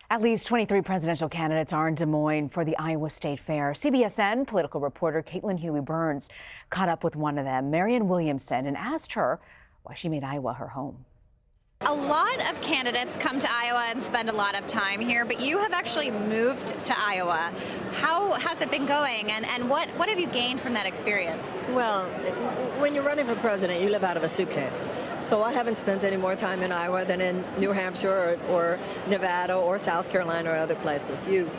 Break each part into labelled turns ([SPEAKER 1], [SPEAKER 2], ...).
[SPEAKER 1] At least 23 presidential candidates are in Des Moines for the Iowa State Fair. CBSN political reporter Caitlin Huey-Burns caught up with one of them, Marianne Williamson, and asked her why she made Iowa her home.
[SPEAKER 2] A lot of candidates come to Iowa and spend a lot of time here, but you have actually moved to Iowa. How has it been going, and what have you gained from that experience?
[SPEAKER 3] Well, when you're running for president, you live out of a suitcase. So I haven't spent any more time in Iowa than in New Hampshire or Nevada or South Carolina or other places. You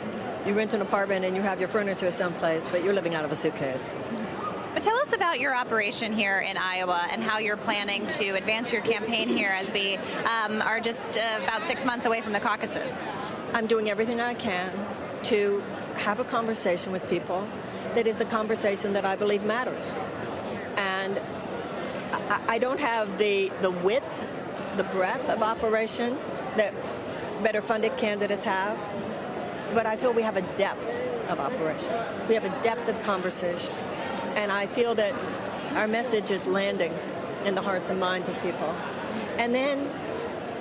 [SPEAKER 3] rent an apartment and you have your furniture someplace, but you're living out of a suitcase.
[SPEAKER 2] But tell us about your operation here in Iowa and how you're planning to advance your campaign here as we are just about 6 months away from the caucuses.
[SPEAKER 3] I'm doing everything I can to have a conversation with people that is the conversation that I believe matters. And I don't have the width, the breadth of operation that better funded candidates have, but I feel we have a depth of operation. We have a depth of conversation. And I feel that our message is landing in the hearts and minds of people. And then,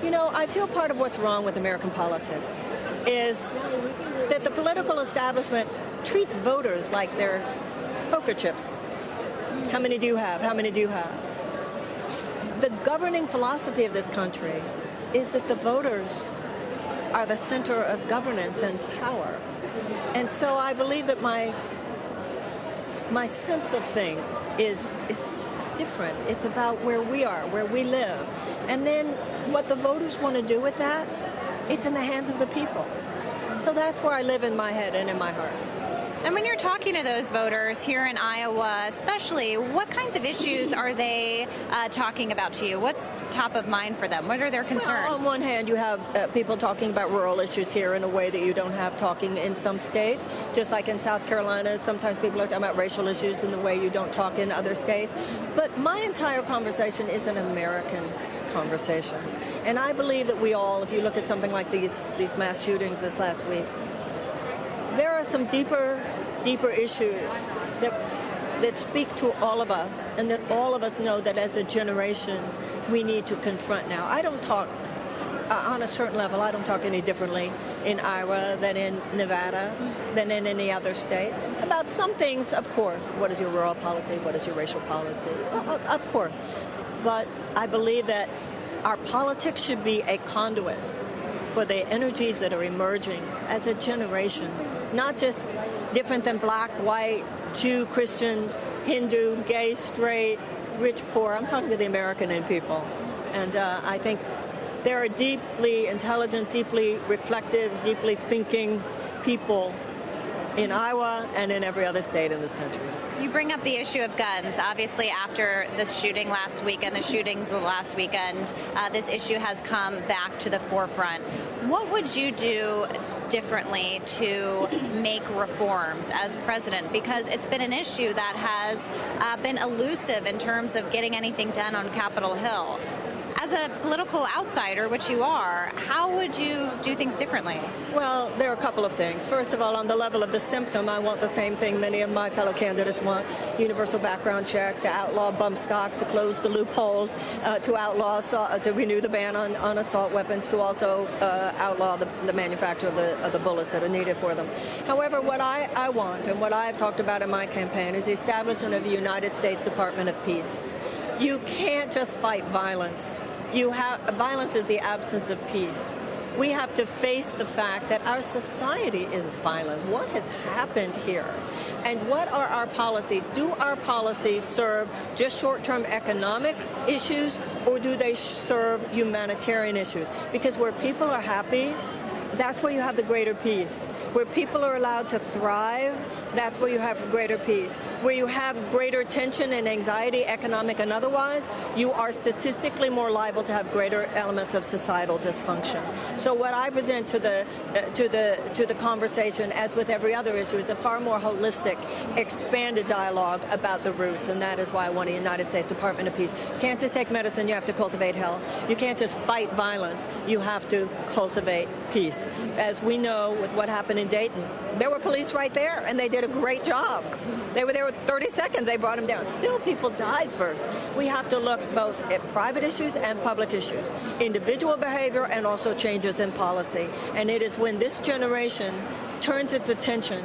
[SPEAKER 3] I feel part of what's wrong with American politics is that the political establishment treats voters like they're poker chips. How many do you have? How many do you have? The governing philosophy of this country is that the voters are the center of governance and power. And so I believe that my sense of things is different. It's about where we are, where we live. And then what the voters want to do with that, it's in the hands of the people. So that's where I live in my head and in my heart.
[SPEAKER 2] And when you're talking to those voters here in Iowa, especially, what kinds of issues are they talking about to you? What's top of mind for them? What are their concerns?
[SPEAKER 3] Well, on one hand, you have people talking about rural issues here in a way that you don't have talking in some states. Just like in South Carolina, sometimes people are talking about racial issues in the way you don't talk in other states. But my entire conversation is an American conversation. And I believe that we all, if you look at something like these mass shootings this last week, there are some deeper issues that speak to all of us, and that all of us know that as a generation we need to confront now. I don't talk, on a certain level, I don't talk any differently in Iowa than in Nevada, than in any other state. About some things, of course. What is your rural policy? What is your racial policy? Of course. But I believe that our politics should be a conduit for the energies that are emerging as a generation, not just different than black, white, Jew, Christian, Hindu, gay, straight, rich, poor. I'm talking to the American people. And I think there are deeply intelligent, deeply reflective, deeply thinking people in Iowa and in every other state in this country.
[SPEAKER 2] You bring up the issue of guns. Obviously, after the shooting last weekend, the shootings the last weekend, this issue has come back to the forefront. What would you do differently to make reforms as president? Because it's been an issue that has been elusive in terms of getting anything done on Capitol Hill. As a political outsider, which you are, how would you do things differently?
[SPEAKER 3] Well, there are a couple of things. First of all, on the level of the symptom, I want the same thing many of my fellow candidates want: universal background checks, to outlaw bump stocks, to close the loopholes, to outlaw, to renew the ban on assault weapons, to also outlaw the manufacture of the bullets that are needed for them. However, what I want, and what I've talked about in my campaign, is the establishment of a United States Department of Peace. You can't just fight violence. Violence is the absence of peace. We have to face the fact that our society is violent. What has happened here? And what are our policies? Do our policies serve just short-term economic issues, or do they serve humanitarian issues? Because where people are happy, that's where you have the greater peace. Where people are allowed to thrive, that's where you have greater peace. Where you have greater tension and anxiety, economic and otherwise, you are statistically more liable to have greater elements of societal dysfunction. So what I present to the conversation, as with every other issue, is a far more holistic, expanded dialogue about the roots, and that is why I want a United States Department of Peace. You can't just take medicine, you have to cultivate health. You can't just fight violence, you have to cultivate peace. as we know with what happened in Dayton. There were police right there, and they did a great job. They were there with 30 seconds. They brought them down. Still, people died first. We have to look both at private issues and public issues, individual behavior and also changes in policy. And it is when this generation turns its attention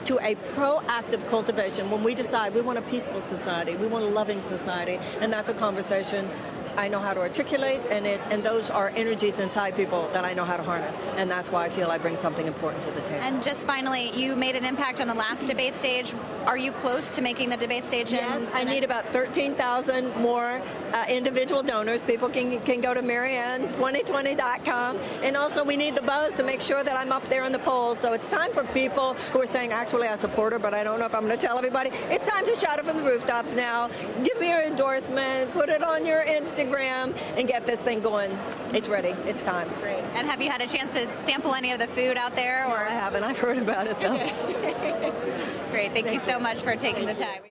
[SPEAKER 3] to a proactive cultivation, when we decide we want a peaceful society, we want a loving society, and that's a conversation I know how to articulate, and those are energies inside people that I know how to harness, and that's why I feel I bring something important to the table.
[SPEAKER 2] And just finally, you made an impact on the last debate stage. Are you close to making the debate stage?
[SPEAKER 3] Yes, I need about 13,000 more individual donors. People can go to Marianne2020.com, and also we need the buzz to make sure that I'm up there in the polls. So it's time for people who are saying, actually, I support her, but I don't know if I'm going to tell everybody. It's time to shout it from the rooftops now. Give me your endorsement, put it on your Instagram, and get this thing going. It's ready. It's time.
[SPEAKER 2] Great. And have you had a chance to sample any of the food out there?
[SPEAKER 3] No, I haven't. I've heard about it, though.
[SPEAKER 2] Great. Thank you so much for taking the time.